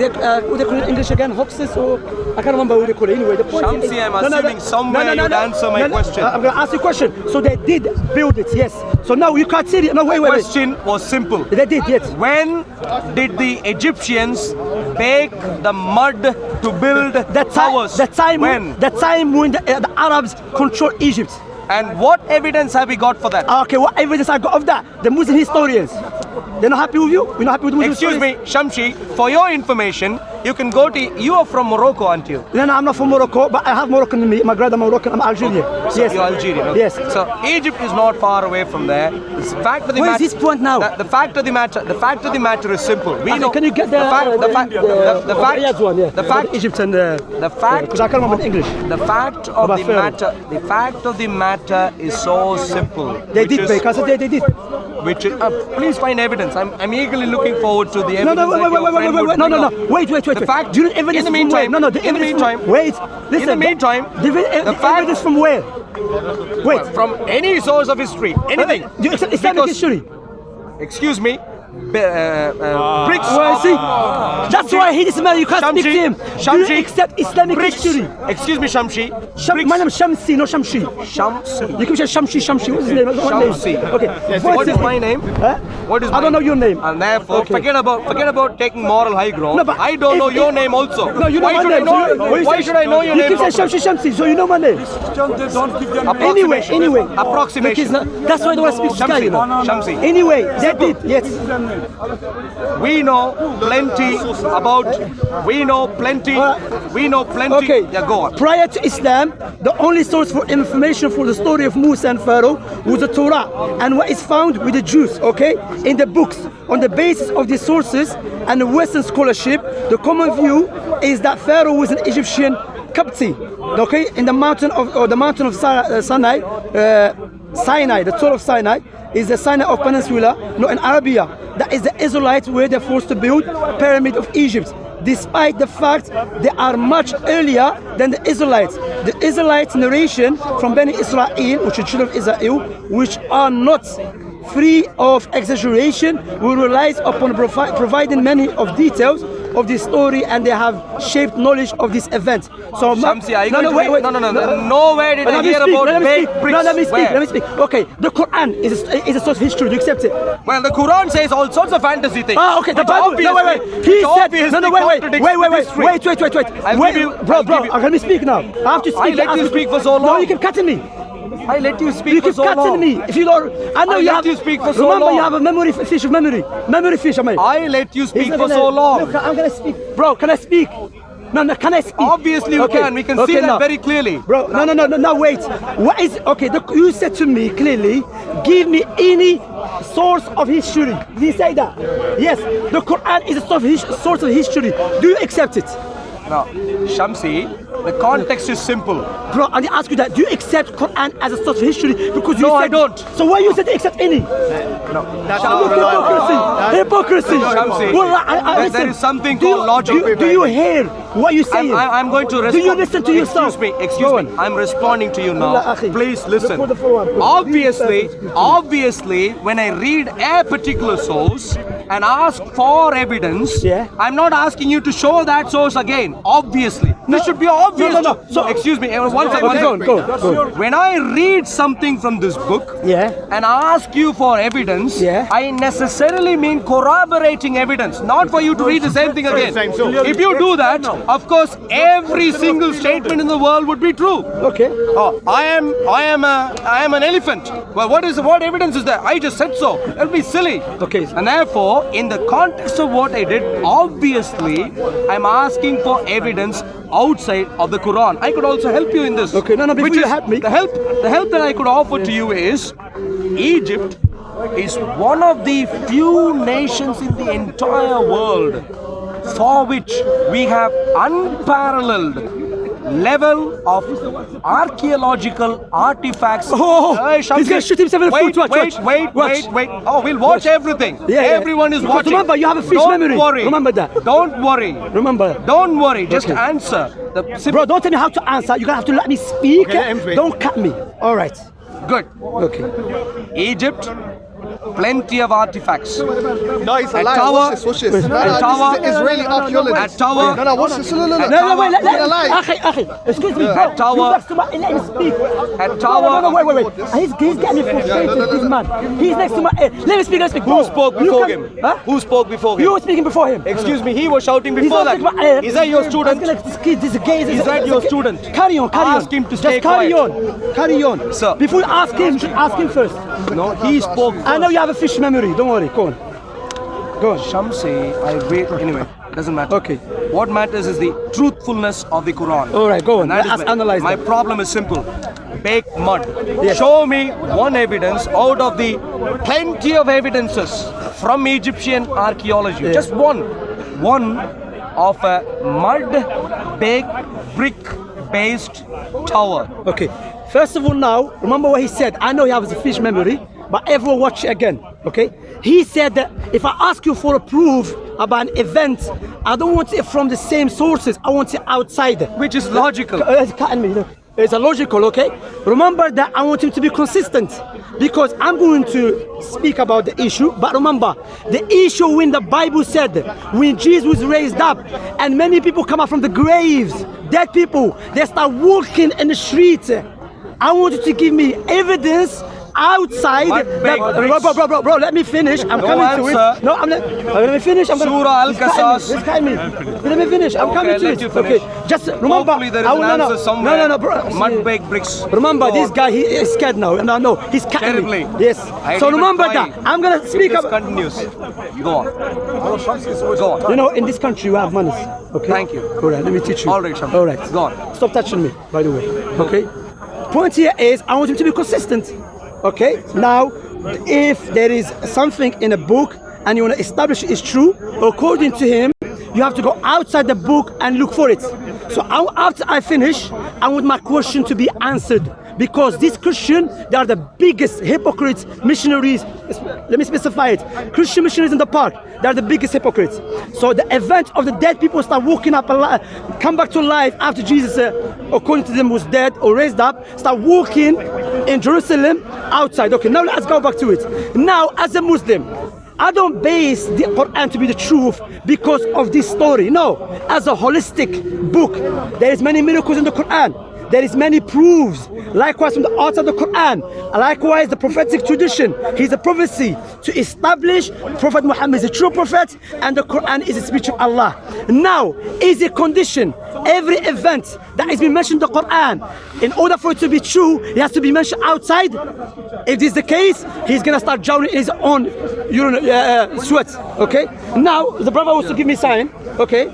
what they call it in English again, hoaxes, or I can't remember what they call it anyway. The point Shamsi, is, I'm assuming somewhere you'd answer my question. I'm going to ask you a question. So they did build it, yes. So now you can't say it. No, wait. The question was simple. They did, yes. When did the Egyptians bake the mud to build towers? The time when the Arabs controlled Egypt. And what evidence have we got for that? Okay, what evidence I got of that? The Muslim historians. They're not happy with you? You're not happy with the Muslim Excuse historians? me, Shamsi, for your information, you can go to, you are from Morocco, aren't you? No, I'm not from Morocco, but I have Moroccan in me. My grandma Moroccan, I'm Algerian. So Yes. you're Algerian, okay. Yes. So Egypt is not far away from there. The fact of the Where matter, is this point now? The fact of the matter is simple. We know. Can you get the fact, Egypt and the fact, because I can't remember in English. the fact of the matter is so simple. They did bake. I said they did. Which is, please find evidence. I'm eagerly looking forward to the No, evidence. wait. The fact, Do you know evidence in the from where? meantime, No, the in the evidence meantime, from, wait, listen. in the meantime, the evidence from where? Wait. from any source of history, anything. Do you accept Islamic Because- history? Excuse me, bricks. Well, see, that's why he is married. You can't speak to him. Do Shamsi, you accept Islamic bricks. history? Excuse me, Shamsi. My name is Shamsi, no Shamshi. Shamsi. You can say Shamsi. What's his name? Shamsi. Okay. What is my name? Huh? What is I don't know your name. And therefore, Okay. forget about taking moral high ground. No, but I don't know your name also. No, you know why my should name. I know? Why should I know your you name? You keep saying Shamsi, so you know my name. Approximation. Anyway. Approximation. That's why I don't want to speak to Sky, you know. Shamsi. Anyway, they did, yes. We know plenty about. We know plenty. Okay. Yeah, go on. Prior to Islam, the only source for information for the story of Musa and Pharaoh was the Torah and what is found with the Jews, okay, in the books. On the basis of these sources and the Western scholarship, the common view is that Pharaoh was an Egyptian Qibti, okay, in the mountain of Sinai, the Torah of Sinai is the Sinai of Peninsula, no, in Arabia. That is the Israelites where they're forced to build Pyramid of Egypt, despite the fact they are much earlier than the Israelites. The Israelites narration from Bani Israel, which are children of Israel, which are not free of exaggeration, will rely upon providing many of details of this story, and they have shaped knowledge of this event. So Shamsi, are you no, going wait, to wait. No. Nowhere did I hear about baked bricks. Let me Where? speak. Okay, the Quran is a source of history. Do you accept it? Well, the Quran says all sorts of fantasy things. Ah, okay. The which Bible. No, wait. He said. No, wait. Let me speak now. I have to speak. I let you speak for so long. No, you can cut me. I let you speak You for keep so cutting long. me. If you don't, I know I you let have. you speak for so remember, long. you have a memory fish of memory. Memory fish, I mean. I let you speak He's not for gonna- so long. Look, I'm gonna speak, bro. Can I speak? No, can I speak? Obviously you can. We can see that now. very clearly. Bro, no, wait. What is, okay, you said to me clearly, give me any source of history. Did you say that? Yes, the Quran is a source of history. Do you accept it? Now, Shamsi, the context is simple. Bro, I ask you that. Do you accept Quran as a source of history? Because you No, said, I don't. So why you said to accept any? No. Hypocrisy. Shamsi, Well, there is something called logic. Do you hear what you saying? I'm going to respond. Do you listen to yourself? Excuse me. I'm responding to you now. Please listen. Obviously, when I read a particular source and ask for evidence, Yeah. I'm not asking you to show that source again. Obviously. This should be obvious. No. So, excuse me. One second. Go. When I read something from this book, Yeah. and ask you for evidence, Yeah. I necessarily mean corroborating evidence, not for you to read the same thing again. If you do that, of course, every single statement in the world would be true. Okay. Oh, I am an elephant. Well, what evidence is there? I just said so. That'll be silly. Okay. And therefore, in the context of what I did, obviously, I'm asking for evidence outside of the Quran. I could also help you in this. Okay, no, before you help me. The help that I could offer to you is Egypt is one of the few nations in the entire world for which we have unparalleled level of archaeological artifacts. Oh, Shamsi, he's gonna shoot himself in the foot. Wait. Oh, we'll watch everything. Yeah. Everyone is Because watching. remember, you have a fish Don't memory. Worry. Remember that. Don't worry. Remember. Don't worry. Just Okay. answer. Bro, don't tell me how to answer. You're gonna have to let me speak. Okay, let him speak. Don't cut me. All right. Good. Okay. Egypt plenty of artifacts. No, it's a At lie. Tower- Watch this. No, At Tower- this is Israeli archaeologists. At Tower- No, watch this. Look. No, wait, It's a lie. Akhi, excuse me. At Tower- You next to my, let me speak. At Tower- No, wait. He's getting frustrated, this man. He's next to my, let me speak. Who spoke before him? Huh? Who spoke before him? You were speaking before him. Excuse me, he was shouting He's before not that. like my, Is that your student? This gay. Is that your student? Carry on. Ask him to stay Just carry quiet. Carry on. Sir. Before you ask him, you should ask him first. No, he spoke. I know you have a fish memory. Don't worry. Go on. Shamsi, anyway, doesn't matter. Okay. What matters is the truthfulness of the Quran. All right, go on. And that Let's is analyze my that. problem is simple. Baked mud. Yes. Show me one evidence out of the plenty of evidences from Egyptian archaeology. Yeah. Just one. One of a mud baked brick based tower. Okay. First of all, now remember what he said. I know he has a fish memory, but everyone watch it again. Okay. He said that if I ask you for a proof about an event, I don't want it from the same sources. I want it outside. Which is logical. It's cutting me. Look. It's illogical, okay? Remember that I want him to be consistent because I'm going to speak about the issue. But remember, the issue when the Bible said when Jesus was raised up and many people come out from the graves, dead people, they start walking in the streets. I want you to give me evidence outside. Bro, let me finish. I'm coming to it. No, let me finish. I'm Surah Al-Qasas. Let me finish. I'm coming to it. Okay. Just remember. Hopefully there is an answer somewhere. No, bro. Mud baked bricks. Remember, Go this on. guy, he is scared now. No, he's cutting Terribly. me. Yes. I So didn't remember even that. try. I'm gonna speak This up. continues. Go on. Go on. You know, in this country, we have manners. Okay. Thank you. All right. Let me teach you. All right, Shamsi. All right. Go on. Stop touching me, by the way. Okay. Point here is I want him to be consistent. Okay. Now, if there is something in a book and you want to establish it's true, according to him, you have to go outside the book and look for it. So after I finish, I want my question to be answered because this Christian, they are the biggest hypocrites, missionaries. Let me specify it. Christian missionaries in the park, they are the biggest hypocrites. So the event of the dead people start waking up alive, come back to life after Jesus, according to them, was dead or raised up, start walking in Jerusalem outside. Okay, now let's go back to it. Now, as a Muslim, I don't base the Quran to be the truth because of this story. No, as a holistic book, there is many miracles in the Quran. There is many proofs. Likewise from the outside of the Quran. Likewise the prophetic tradition. He's a prophecy to establish Prophet Muhammad is a true prophet and the Quran is a speech of Allah. Now, is a condition every event that has been mentioned in the Quran, in order for it to be true, it has to be mentioned outside. If this is the case, he's gonna start drowning in his own sweat. Okay. Now the brother wants to give me a sign. Okay.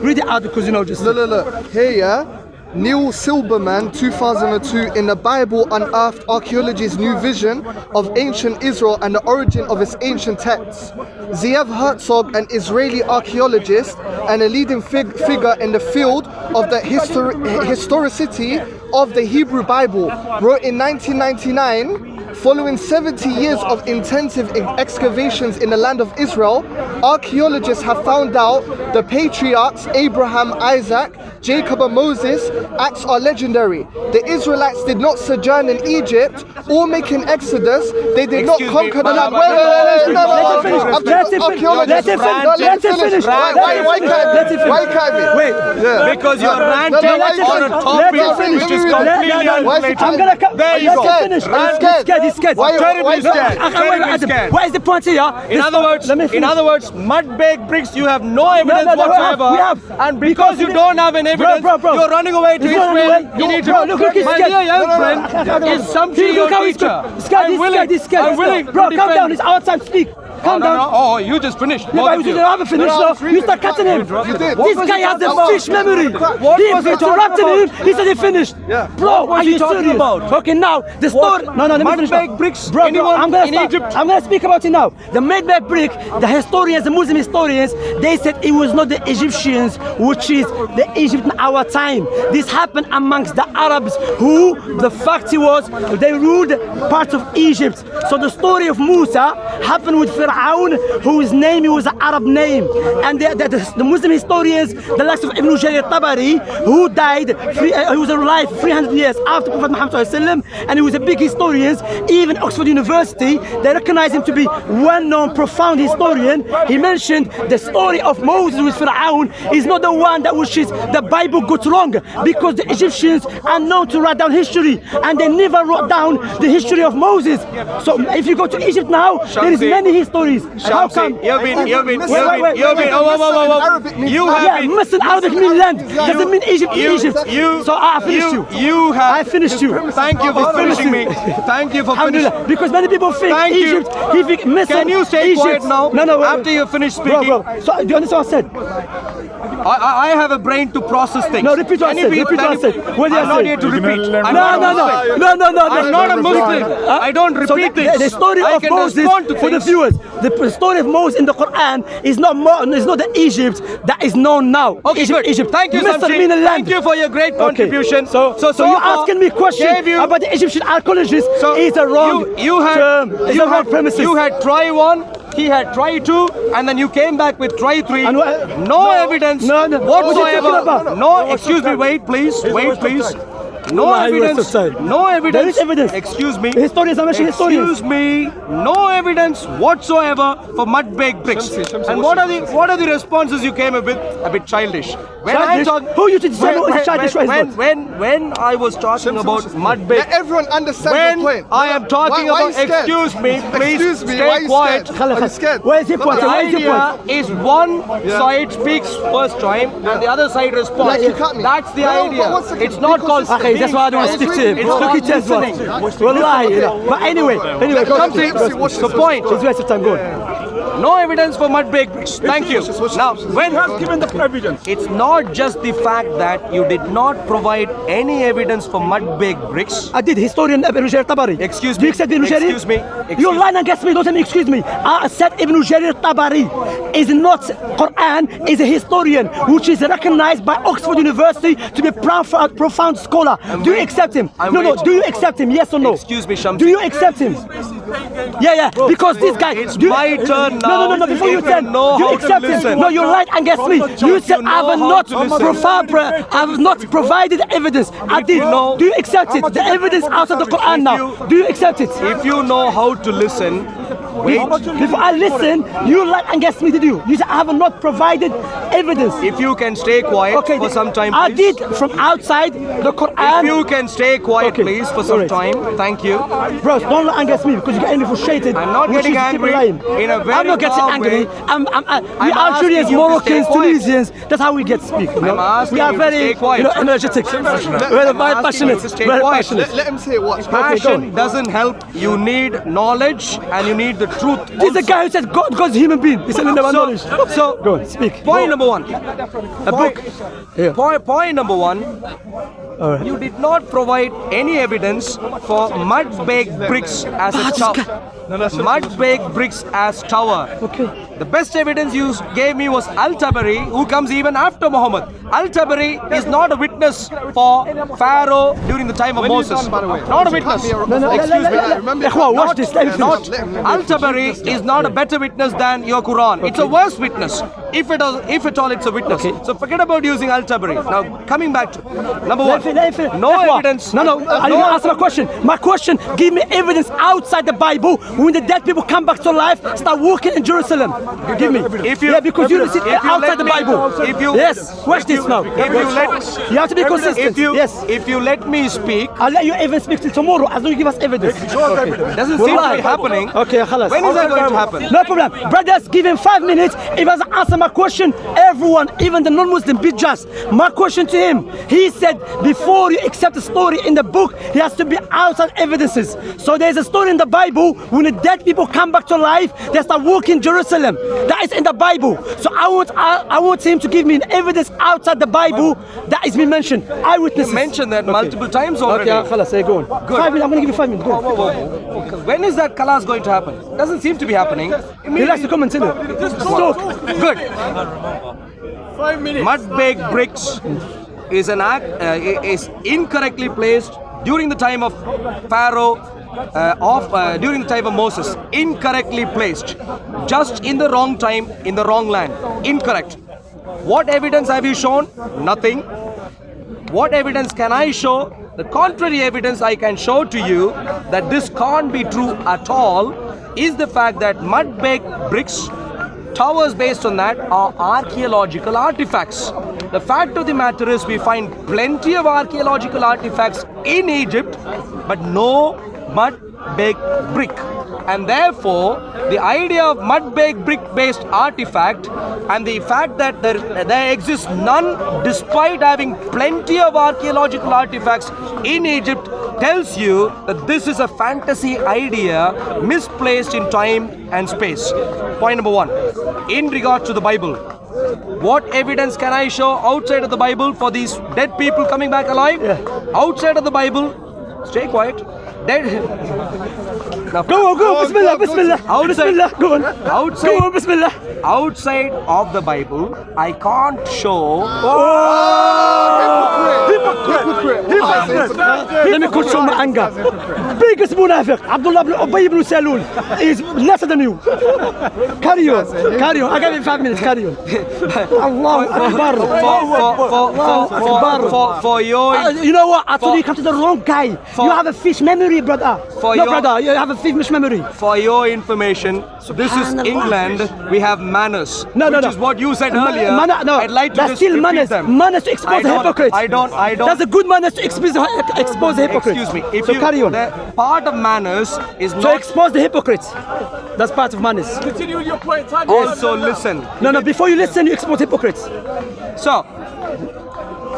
Read it out because you know just. Look. Here, yeah. Neil Silberman, 2002, in the Bible unearthed archaeology's new vision of ancient Israel and the origin of its ancient texts. Zeev Herzog, an Israeli archaeologist and a leading figure in the field of the historicity of the Hebrew Bible, wrote in 1999, following 70 years of intensive excavations in the land of Israel, archaeologists have found out the patriarchs Abraham, Isaac, Jacob and Moses' acts are legendary. The Israelites did not sojourn in Egypt or make an exodus. They did not conquer the land. Why can't we? Wait. Because you're ranting on a topic which is completely unrelated. I'm gonna come. There you go. He's scared. Terribly scared. What is the point here? In other words, mud baked bricks, you have no evidence we whatsoever. have. And because you don't have an evidence, you're running away to Israel. You need to. My dear young friend, is Shamsi your teacher? I'm willing to Bro, calm defend. down. It's our time to speak. Calm down. Oh, you just finished. Yeah, but you haven't finished, so you start cutting him. This guy has a fish memory. He interrupted him. He said he finished. Bro, What was are he you talking serious? about? Okay, now the story. No, let me Mud finish. baked bricks? Bro, Anyone I'm gonna in start. Egypt? I'm gonna speak about it now. The made back brick. The historians, the Muslim historians, they said it was not the Egyptians, which is the Egypt in our time. This happened amongst the Arabs, who the fact was they ruled parts of Egypt. So the story of Musa happened with Pharaoh Fir'aun, whose name was an Arab name. And the Muslim historians, the likes of Ibn Jarir Tabari, who died, he was alive 300 years after Prophet Muhammad ﷺ, and he was a big historian. Even Oxford University, they recognize him to be well-known, profound historian. He mentioned the story of Moses with Fir'aun is not the one that which is the Bible got wrong, because the Egyptians are known to write down history, and they never wrote down the history of Moses. So if you go to Egypt now, there is many histories. How come? You've been, you have been, missing Arabic mean land. Doesn't mean Egypt, Egypt. So I finished you. I finished you. Thank you for finishing me. Thank you for finishing. Because many people think Thank Egypt, you. he think Misr, Can you stay Egypt. quiet now? No, After you finish speaking. Bro. So do you understand what I said? I have a brain to process things. No, repeat what I said. Repeat what I said. What did I I'm not say? here to repeat. No. I'm not a Muslim. I don't repeat So things. the story I of can Moses, respond to for the things. viewers, the story of Moses in the Quran is not the Egypt that is known now. Okay, Egypt, good. Egypt. Thank you, Misr Shamsi. mean a land. Thank you for your great contribution. So you're far, asking me questions gave you- about the Egyptian archaeologists. So It's a wrong term. It's a wrong premises. You had try 1, he had try 2, and then you came back with try 3. And No evidence No. What are you talking whatsoever. about? No, excuse me, wait please. No Wallahi, evidence. you are so No evidence. There is evidence. Excuse me. Historians are mentioning historians. Excuse me. No evidence whatsoever for mud-baked bricks. Shamsi, And what are the responses you came up with? A bit childish. When Childish? Who you to decide what is childish, what is not? when I was talking about mud-baked, Let everyone understand when the point. I am talking Why are about, you scared? excuse me, please Excuse me, stay why are you quiet. scared? Are you scared? Where is your point? The Where is your idea point? is one side speaks first time and the other side responds. Like you cut me. That's the No, but idea. one second, It's not because called. Okay, that's why I don't want to speak to him. It's Look called at his what. listening. Wallahi. But anyway, go on. Shamsi, watch the this. point. It's waste of time. Go on. No evidence for mud-baked bricks. Thank you. Now, when has given the evidence. it's not just the fact that you did not provide any evidence for mud-baked bricks. I did historian Ibn Jarir Tabari. Excuse Do you me. accept Ibn Jarir? Excuse me. You're lying against me. Don't tell me excuse me. I said Ibn Jarir Tabari is not Quran, is a historian which is recognized by Oxford University to be a profound scholar. Do you accept him? No. Do you accept him? Yes or no? Excuse me, Shamsi. Do you accept him? Yeah. Because this guy. It's do you- my turn now. No. Before you If tell, you know do you how to accept him? listen. No, you're lying against me. You said you know I have how not to listen. I have not provided evidence. I did. know- Do you accept it? The evidence out of the Quran now. Do you accept it? If you know how to listen, wait. Before I listen, you lied against me, did you? You said I have not provided evidence. If you can stay quiet for some time, I please. did from outside the Quran. If you can stay quiet, Okay, please, for some alright. time. Thank you. Bro, don't lie against me because you get angry frustrated. I'm not which getting is keep angry. lying. In a very I'm not getting calm angry. way. We I'm Algerians, asking you to Moroccans, stay quiet. Tunisians. That's how we get speak. You know? I'm asking we are you to very, stay quiet. energetic. We're very asking passionate. you to stay Very quiet. passionate. Let him say what. Passion doesn't help. You need knowledge and you need the truth. He's the guy who said God's human being. He said never knowledge. So, Go on, speak. point number one. A book. Here. Point number one. Alright. You did not provide any evidence for mud-baked bricks as a tower. Mud-baked bricks as tower. Okay. The best evidence you gave me was Al-Tabari, who comes even after Muhammad. Al-Tabari is not a witness for Pharaoh during the time of Moses. Not a witness. Excuse me, I remember. Ikhwan, watch this. Let me finish. Al-Tabari is not a better witness than your Quran. It's a worse witness. If at all it's a witness. Okay. So forget about using Al-Tabari. Now coming back to number one. No Ikhwan, evidence. No, I didn't answer my question. My question, give me evidence outside the Bible when the dead people come back to life, start walking in Jerusalem. Give me. Because you sit outside the Bible. Yes, watch this now. You have to be consistent. Yes. If you let me speak, I'll let you even speak till tomorrow as long as you give us evidence. doesn't seem to be happening. Okay, khalas. When is that going to happen? No problem. Brothers, give him 5 minutes. If he doesn't answer my question, everyone, even the non-Muslim, be just. My question to him, he said, before you accept a story in the book, he has to be outside evidences. So there's a story in the Bible, when the dead people come back to life, they start walking Jerusalem. That is in the Bible. So I want him to give me an evidence outside the Bible that is being mentioned. Eyewitnesses. You mentioned that multiple times already. Okay, khalas, go on. Good. 5 minutes, I'm going to give you 5 minutes. Go on. When is that kalas going to happen? Doesn't seem to be happening. He likes to come and tell you. Just talk. Good. 5 minutes. Mud-baked bricks is an act is incorrectly placed during the time of Pharaoh during the time of Moses, incorrectly placed, just in the wrong time, in the wrong land. Incorrect. What evidence have you shown? Nothing. What evidence can I show? The contrary evidence I can show to you that this can't be true at all is the fact that mud-baked bricks, towers based on that, are archaeological artifacts. The fact of the matter is we find plenty of archaeological artifacts in Egypt, but no mud-baked brick. And therefore, the idea of mud-baked brick-based artifact and the fact that there exists none despite having plenty of archaeological artifacts in Egypt tells you that this is a fantasy idea misplaced in time and space. Point number one. In regard to the Bible, what evidence can I show outside of the Bible for these dead people coming back alive? Outside of the Bible, stay quiet. Dead. Now, go, Bismillah, Bismillah. Outside, go on. Outside, Go on, Bismillah. outside of the Bible, I can't show. Let me control my anger. Biggest munafiq, Abdullah ibn Ubay ibn Salul, is lesser than you. Carry on. I give you 5 minutes. Carry on. Allahu Akbar. For your You know what? I thought you come to the wrong guy. You have a fish memory, brother. Brother, you have a fish memory. For your information, this is England. We have manners, which is what you said earlier. I'd like to that's just still repeat manners. them. Manners to expose the hypocrites. I don't. That's a good manners to expose the hypocrites. Excuse me. If so carry on. Part of manners is To not. expose the hypocrites. That's part of manners. Continue your point. Also listen. No. Before you listen, you expose hypocrites. So,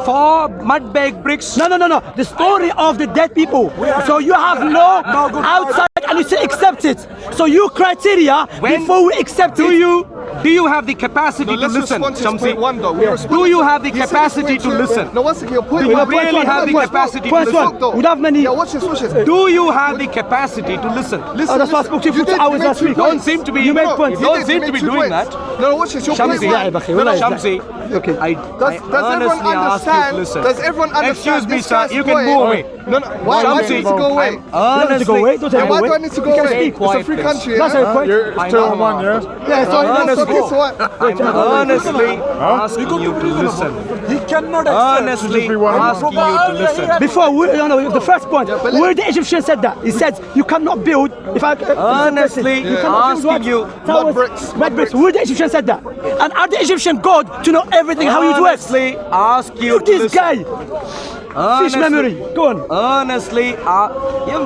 for mud-baked bricks. No. The story of the dead people. So you have no outside and you still accept it. So your criteria before we accept it. Do you have the capacity to listen, Shamsi? Do you have the capacity to listen? No, one second, your point. Do you really have the capacity to listen? We don't have many. Yeah, watch this. Do you have the capacity to listen? Listen, that's why I spoke to you for 2 hours last week. Don't seem to be. You made points. Don't seem to be doing that. No, watch this. Your point. Shamsi, Okay. I Does everyone honestly ask you to understand? listen. Does everyone understand? Excuse me, this sir. guy's You can point? go away. No. Why do I need to go away? You don't have to go away. Don't Yeah, take why away. do I need to go You can away? speak. It's a Quiet, free please. country. That's Yeah? your point. I know. Yeah, so Honestly, Okay, so what? I'm honestly asking you to listen. He cannot Honestly asking you to listen. Before, the first point, where the Egyptian said that, he said you cannot build. Honestly asking you. Mud bricks. Mud bricks. Where the Egyptian said that, and are the Egyptian God to know everything how it works? Honestly ask you Look to this listen. guy. Fish memory. Go on. Honestly,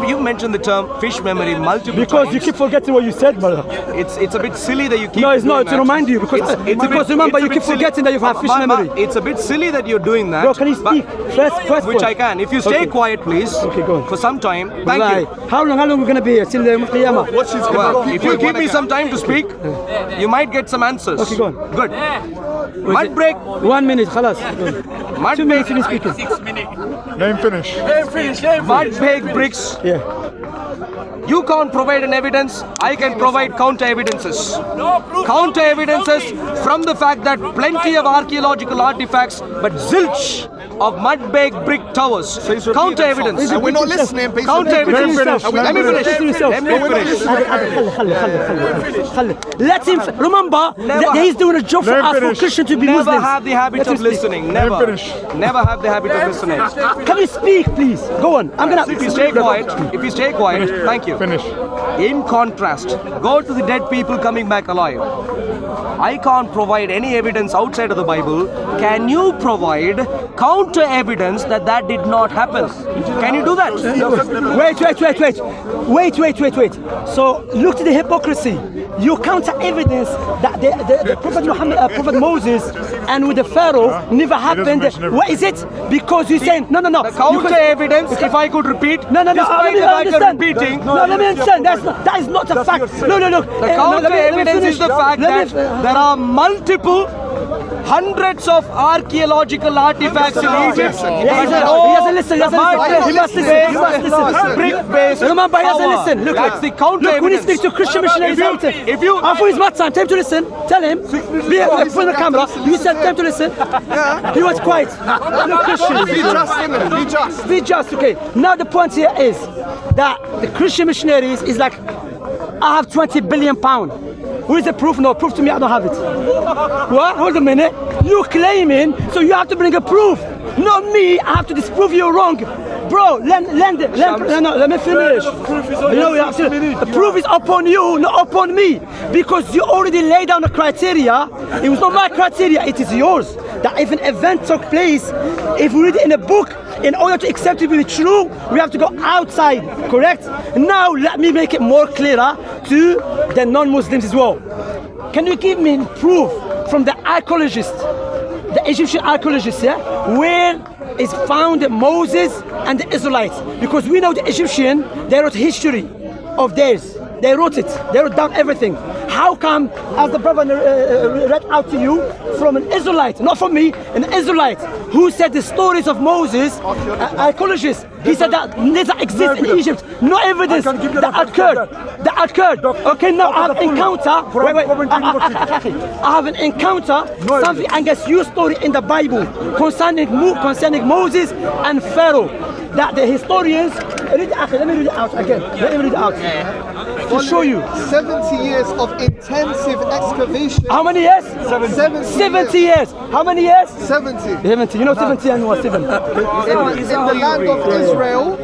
you mentioned the term fish memory multiple Because times. you keep forgetting what you said, brother. It's a bit silly that you keep. No, it's not. doing To that. remind you because remember you keep forgetting that you have fish memory. It's a bit silly that you're doing that. Bro, can you speak? First Which point. I can. If you stay Okay. quiet, please. Okay, go on. For some time. Thank Wallahi. you. How long we're gonna be here till the Qiyamah? Well, if you give me some time to speak, you might get some answers. Okay, go on. Good. Mud break. 1 minute, khalas. Mud 2 minutes finish speaking. Let him finish. Mud baked bricks. Yeah. You can't provide an evidence. I can provide counter evidences. Counter evidences from the fact that plenty of archaeological artifacts, but zilch of mud baked brick towers. Counter evidence. And we're not listening. based on Counter evidence. Let Let me finish. Let me finish. Let him remember that he's doing a job for Let him us for finish. Christian to be Never Muslims. have the habit Let him of speak. listening. Let him Never. finish. Never have the habit of listening. Can you speak, please? Go on. I'm gonna. If you stay quiet, thank you. Finish. In contrast, go to the dead people coming back alive. I can't provide any evidence outside of the Bible. Can you provide counter evidence that that did not happen? Can you do that? Wait. So look to the hypocrisy. You counter evidence that the Prophet Muhammad, Prophet Moses, and with the Pharaoh never happened. mention everything. What is it? Because you're saying no. The counter evidence, if I could repeat, No. despite the fact of repeating, No, let me understand. That is not a fact. No. the counter evidence is the fact that there are multiple hundreds of archaeological artifacts in Egypt. He doesn't listen. He must listen. Brick-based Remember, he doesn't power. listen. Look, That's the counter look, when he evidence. speaks to Christian missionaries, If you after his time, tell him to listen. Tell him. Be put the camera. You said tell him to listen. He was quiet. Look, Christian. Be just, innit? Be just. Be just, okay. Now the point here is that the Christian missionaries is like, I have 20 billion pounds. Who is the proof? No, proof to me, I don't have it. What? Hold a minute. You claiming, so you have to bring a proof. Not me, I have to disprove you wrong. Bro, let me finish. The proof is upon you, not upon me. Because you already laid down the criteria. It was not my criteria, it is yours. That if an event took place, if we read it in a book, in order to accept it to be true, we have to go outside, correct? Now let me make it more clearer to the non-Muslims as well. Can you give me proof from the archaeologists, the Egyptian archaeologists, where is found Moses and the Israelites? Because we know the Egyptian, they wrote history of theirs. They wrote it. They wrote down everything. How come, as the brother read out to you, from an Israelite, not from me, an Israelite, who said the stories of Moses, archaeologists, he said that neither exists in Egypt. No evidence that occurred. That occurred. Okay, now I have encounter. I have an encounter something against your story in the Bible concerning Moses and Pharaoh. That the historians read it. Let me read it out again. Let me read it out to show you. 70 years of intensive excavation. How many years? 70 years. How many years? 70. 70. You know 70 and what? 7. In the land of Israel,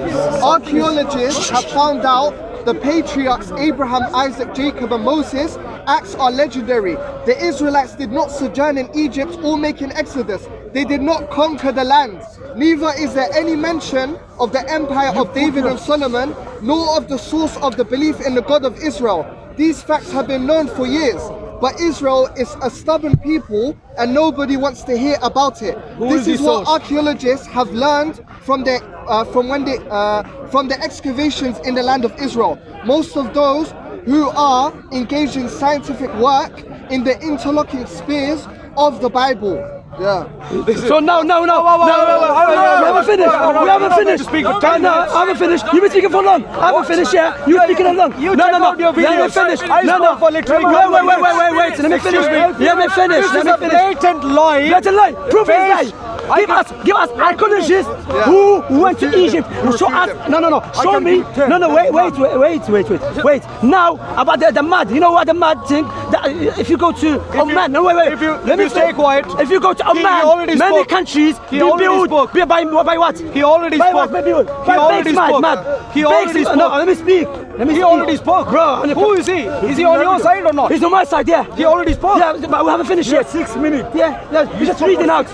archaeologists have found out the patriarchs Abraham, Isaac, Jacob and Moses' acts are legendary. The Israelites did not sojourn in Egypt or make an exodus. They did not conquer the land. Neither is there any mention of the empire of David and Solomon, nor of the source of the belief in the God of Israel. These facts have been known for years. But Israel is a stubborn people and nobody wants to hear about it. This is what archaeologists have learned from the excavations in the land of Israel. Most of those who are engaged in scientific work in the interlocking spheres of the Bible. Yeah. So no. We haven't finished. We haven't finished. No, I haven't finished. You've been speaking for long. I haven't finished yet. You're speaking along. No. Let me finish. No. Wait. Let me finish. Let me finish. Blatant lie. Blatant lie. Proof is lie. Give us archaeologists who went to Egypt. Show us. No. Show me. No. Wait. Now about the mud. You know what the mud thing? If you go to Oman. No, wait. Let me stay quiet. If you go to Oman, many countries be built by what? He already spoke. He already spoke. No, let me speak. He already spoke. Bro, who is he? Is he on your side or not? He's on my side, yeah. He already spoke. Yeah, but we haven't finished yet. 6 minutes. Yeah. He's just reading out.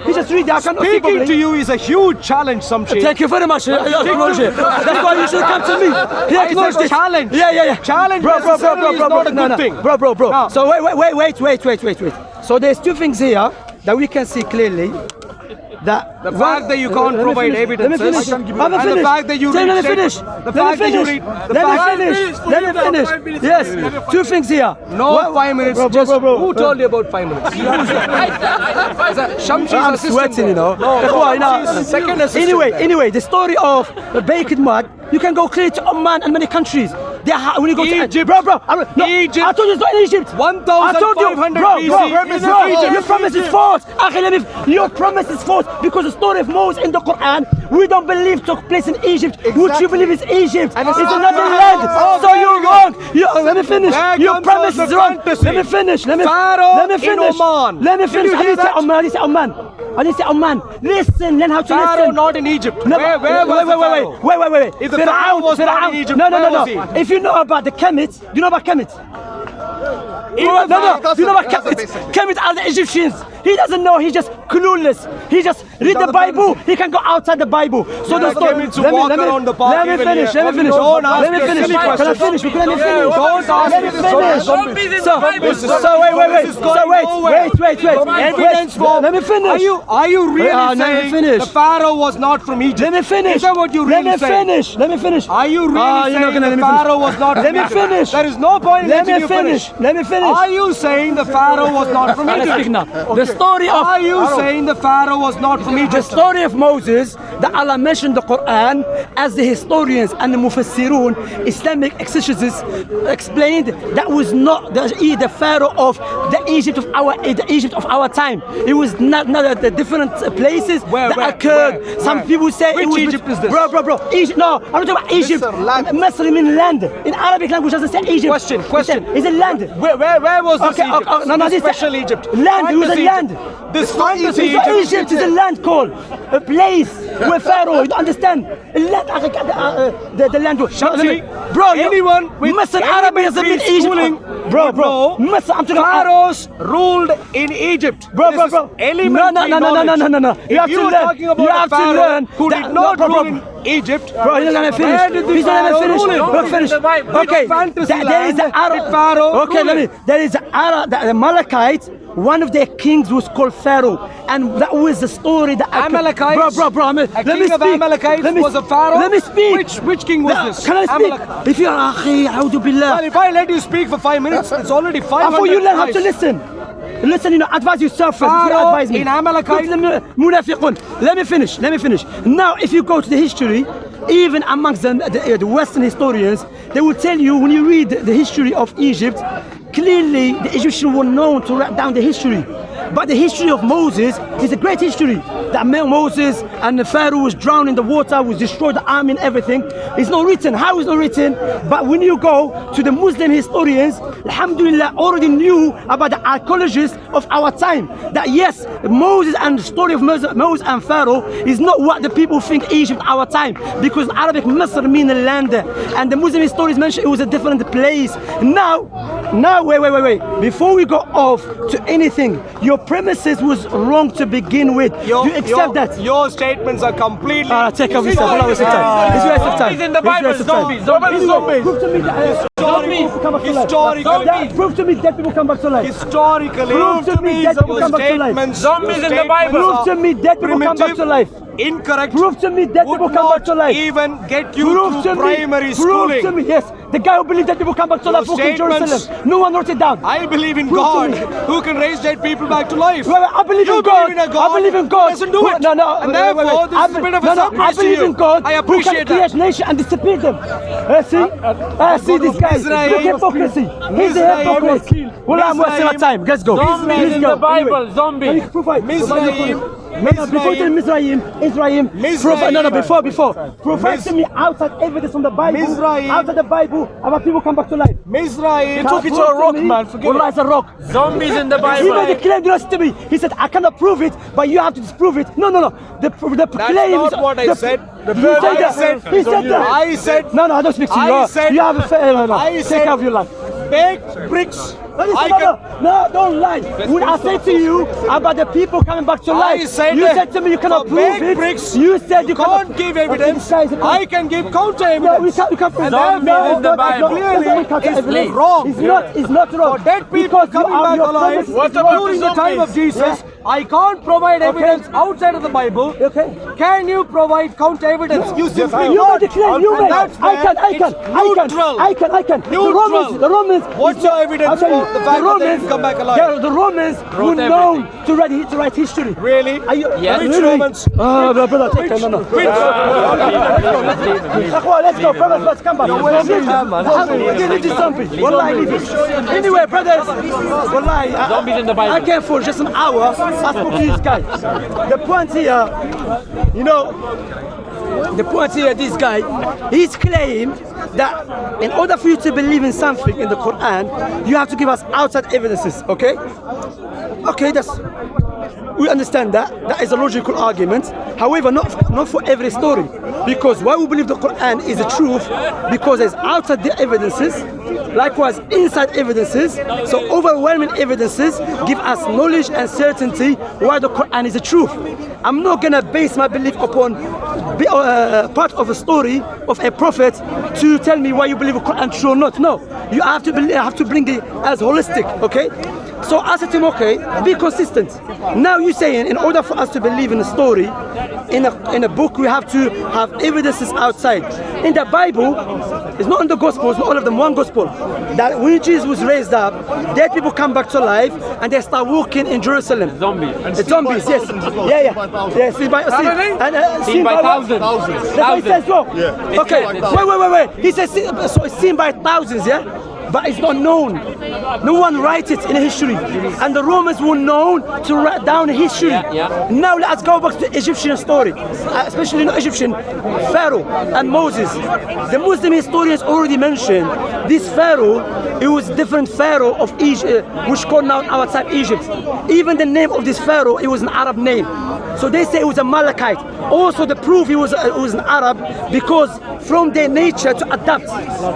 He's just reading. I cannot speak Speaking to you is a huge challenge, Shamsi. Thank you very much. That's why you should come to me. It's a challenge. Yeah. Challenge bro. is not a good thing. Bro. No. So wait. So there's two things here that we can see clearly. That the fact that you can't provide evidence, and the fact that you read, let me finish. Yes, two things here. No 5 minutes. Bro. Who told you about 5 minutes? Shamsi's I'm assistant. sweating, you know. Shamsi's second assistant. Anyway, the story of the baked mud, you can go clear to Oman and many countries. When you go Egypt. to Bro. Egypt. I told you it's not in Egypt. 1500 BC. Your promise is false. Your promise is false because the story of Moses in the Quran, we don't believe took place in Egypt, which you believe is Egypt. And it's another land. So you're wrong. Let me finish. Your promise is wrong. Let me finish. Pharaoh in Oman. Let me finish. I didn't say Oman. Listen, learn how to Pharaoh listen. not in Egypt. No, Where was Pharaoh? Wait. If the Pharaoh was not in Egypt, no. where was he? If you know about the Kemites, do you know about Kemites? Do you know about Kemites? Kemites are the Egyptians. He doesn't know. He's just clueless. He just read the Bible. He can go outside the Bible. So the story. Let me finish. Can I finish? Don't ask me silly questions. Evidence for. Let me finish. Are you really saying the Pharaoh was not from Egypt? Let me finish. Is that what you really saying? Let me finish. Are you really saying the Pharaoh was not from Egypt? Let me finish. There is no point in letting you finish. Let me finish. Are you saying the Pharaoh was not from Egypt? Speak now. story of... Are you saying the Pharaoh was not from The Egypt? story of Moses, that Allah mentioned the Quran, as the historians and the Mufassirun, Islamic exegetists explained, that was not the Pharaoh of the Egypt of our time. It was not the different places that occurred. Some people say Which it was Egypt is this? Bro. Egypt. No, I'm not talking about Egypt. Masr means land. In Arabic language doesn't say Egypt. Question. It's a land. Where was this Egypt? No, This this special Egypt. Land. It was a Fantasy land. Egypt. This It's not fantasy Egypt is a land called a place where Pharaoh. You don't understand? A land, the land. Shamsi, Bro, anyone with Masr Arabic doesn't mean schooling Egypt. Bro. Masr, I'm talking about Pharaohs ruled in Egypt. Bro. This is elementary No. knowledge. You have If to you are learn. talking about You a have to Pharaoh learn who that- did not no, rule bro. in Egypt. Bro, he's not gonna finish. Where did the He's not Pharaoh gonna finish. rule in? Bro, finish. Okay. Fantasy There is land. the Arab. Did Pharaoh Okay, rule it? there is the Amalekites. One of their kings was called Pharaoh, and that was the story that Amalekites? Bro. A let king me of speak. Amalekites Let me- was a pharaoh? Let me speak. Which king was this? Can I speak? Amalek- If you are akhi, a'udhu billah. Well, if I let you speak for 5 minutes, it's already 500 Before you learn how to twice. listen. Listen, advise yourself first. before you Pharaoh advise me. in Amalekite- Munafiqun. Let me finish. Now, if you go to the history, even amongst the Western historians, they will tell you, when you read the history of Egypt, clearly the Egyptians were known to write down the history. But the history of Moses is a great history. That Moses and the Pharaoh was drowned in the water, was destroyed, the army and everything. It's not written. How is it not written? But when you go to the Muslim historians, alhamdulillah, already knew about the archaeologists of our time. That yes, Moses and the story of Moses and Pharaoh is not what the people think Egypt our time. Because Arabic Masr means land. And the Muslim historians mention it was a different place. Now, wait. Before we go off to anything, your premises was wrong to begin with. You accept that? Your statements are completely... Take off yourself. It's a waste of time. It's a waste of time. Zombies in the Bible, It's a waste of time. zombies. Zombies. Prove to me that people come back to life. Historically. Prove to me dead people come back to life. Historically, Prove to me dead people come back to life. Zombies in the Bible. Prove to me dead people come back to life. Incorrect. Prove to me dead would people come back to not life. even get you Prove through to primary me. schooling. Prove to me. Yes, the guy who believes that people come back to life walking statements- Jerusalem. No one wrote it down. I believe in Prove to God me. who can raise dead people back to life. Well, I believe You in God. believe in a God I believe in God. who doesn't do it. No. And therefore, this is a bit of a I surprise to believe you. in God. I who appreciate can create that. nation and disappear them. See this guy. Israel- Look hypocrisy. He's a Israel- hypocrite. Well, I'm wasting my time. Let's go. Zombies Let's in go. the Bible. Anyway. Zombies. Mizraim. Before you tell Mizraim. Provide to me outside evidence from the Bible. Mizraim. Outside the Bible about people come back to life. Mizraim. Took it to a rock, man. Forget it. It's a rock. Zombies in the He Bible. made the claim to me. He said, I cannot prove it, but you have to disprove it. No. The claim not is... what I said. He said that. I said- No, I don't speak to you. I said- You have a fair... I Take said- care of your life. Baked bricks. No, don't lie. When I said to you about the people coming back to life, said you that said to me you cannot for prove baked it. bricks, You said you can't give evidence. I can give counter No, we evidence. can't. We can't. And No, therefore, in the Bible. clearly, it's wrong. It's not wrong. For dead people Because you coming are back your alive premise is What wrong. about during the the time of zombies? Jesus, I can't provide evidence outside of the Bible. Okay. Can you provide counter evidence? You simply You not. made the claim. You And made. that's I can. neutral. The Romans. What's your evidence I'll tell you, for the fact that they didn't come back alive? The Romans were known to write history. Really? Are you, Yes. Which really? Romans? Oh, brother, take time. No. Let's go, brothers. Let's come back. Wallahi, leave it. Anyway, brothers. Wallahi, Zombies in the Bible. I came for just an hour. I spoke to this guy. The point here, this guy, he's claiming that in order for you to believe in something in the Quran, you have to give us outside evidences, okay? Okay, we understand that. That is a logical argument. However, not for every story. Because why we believe the Quran is the truth? Because there's outside the evidences, likewise inside evidences. So overwhelming evidences give us knowledge and certainty why the Quran is the truth. I'm not gonna base my belief upon part of a story of a prophet to tell me why you believe the Quran true or not. No, you have to bring it as holistic, okay? So I said to him, okay, be consistent. Now you're saying in order for us to believe in a story, in a book, we have to have evidences outside. In the Bible, It's not in the Gospels, not all of them, one Gospel. That when Jesus was raised up, dead people come back to life and they start walking in Jerusalem. Zombies. Zombies, yes. Yeah. Yeah, seen by Seen by thousands. That's what he says, bro. Yeah. Okay, wait. He says, so it's seen by thousands, yeah? But it's not known. No one writes it in history. And the Romans were known to write down history. Yeah. Now let's go back to the Egyptian story. Especially not Egyptian, Pharaoh and Moses. The Muslim historians already mentioned this Pharaoh, it was different Pharaoh of Egypt, which called now our time Egypt. Even the name of this Pharaoh, it was an Arab name. So they say it was a Malachite. Also the proof it was an Arab because from their nature to adapt.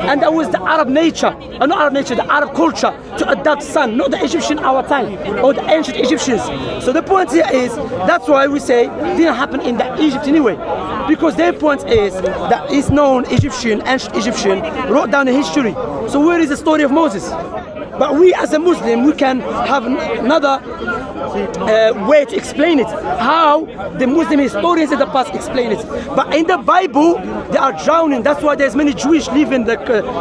And that was the Arab nature. Not Arab nature, the Arab culture to adapt sun, not the Egyptian our time or the ancient Egyptians. So the point here is that's why we say it didn't happen in the Egypt anyway, because their point is that it's known ancient Egyptian wrote down the history. So where is the story of Moses? But we as a Muslim, we can have another way to explain it. How the Muslim historians in the past explain it. But in the Bible, they are drowning. That's why there's many Jewish live in the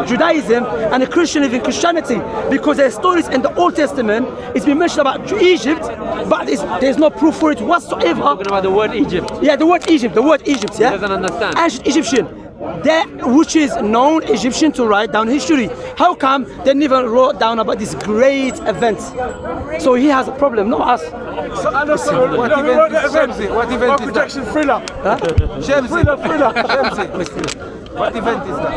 Judaism and the Christian live in Christianity. Because there's stories in the Old Testament, it's been mentioned about Egypt, but there's no proof for it whatsoever. Talking about the word Egypt. Yeah, the word Egypt, yeah? He doesn't understand. Ancient Egyptian. That which is known Egyptian to write down history. How come they never wrote down about this great event? So he has a problem, not us. What event is Shamsi? What event is that? Thriller. Shamsi. Shamsi. What event is that?